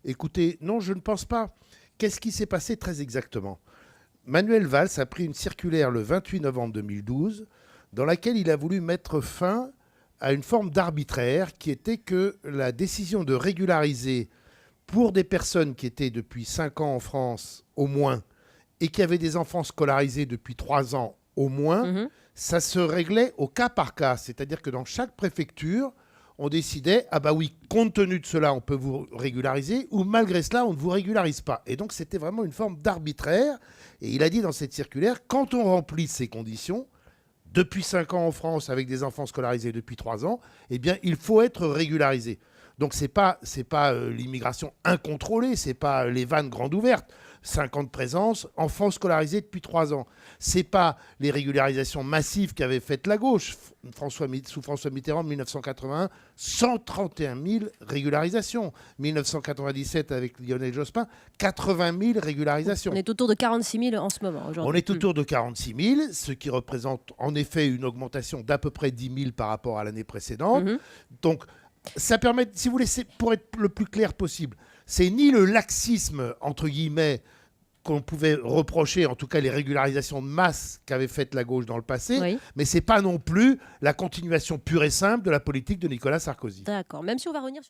Écoutez, non, je ne pense pas. Qu'est-ce qui s'est passé très exactement? Manuel Valls a pris une circulaire le 28 novembre 2012 dans laquelle il a voulu mettre fin à une forme d'arbitraire qui était que la décision de régulariser pour des personnes qui étaient depuis 5 ans en France au moins et qui avaient des enfants scolarisés depuis 3 ans au moins, Mhm. ça se réglait au cas par cas. C'est-à-dire que dans chaque préfecture, on décidait, ah bah oui, compte tenu de cela, on peut vous régulariser, ou malgré cela, on ne vous régularise pas. Et donc, c'était vraiment une forme d'arbitraire. Et il a dit dans cette circulaire, quand on remplit ces conditions, depuis 5 ans en France, avec des enfants scolarisés depuis 3 ans, eh bien, il faut être régularisé. Donc, ce n'est pas l'immigration incontrôlée, ce n'est pas les vannes grandes ouvertes. 5 ans de présence, enfants scolarisés depuis 3 ans. Ce n'est pas les régularisations massives qu'avait faites la gauche. Sous François Mitterrand, en 1981, 131 000 régularisations. 1997, avec Lionel Jospin, 80 000 régularisations. On est autour de 46 000 en ce moment On aujourd'hui. est autour de 46 000, ce qui représente en effet une augmentation d'à peu près 10 000 par rapport à l'année précédente. Mhm. Donc, ça permet, si vous voulez, pour être le plus clair possible, c'est ni le laxisme, entre guillemets, qu'on pouvait reprocher, en tout cas les régularisations de masse qu'avait faites la gauche dans le passé, Oui. mais ce n'est pas non plus la continuation pure et simple de la politique de Nicolas Sarkozy. D'accord. Même si on va revenir sur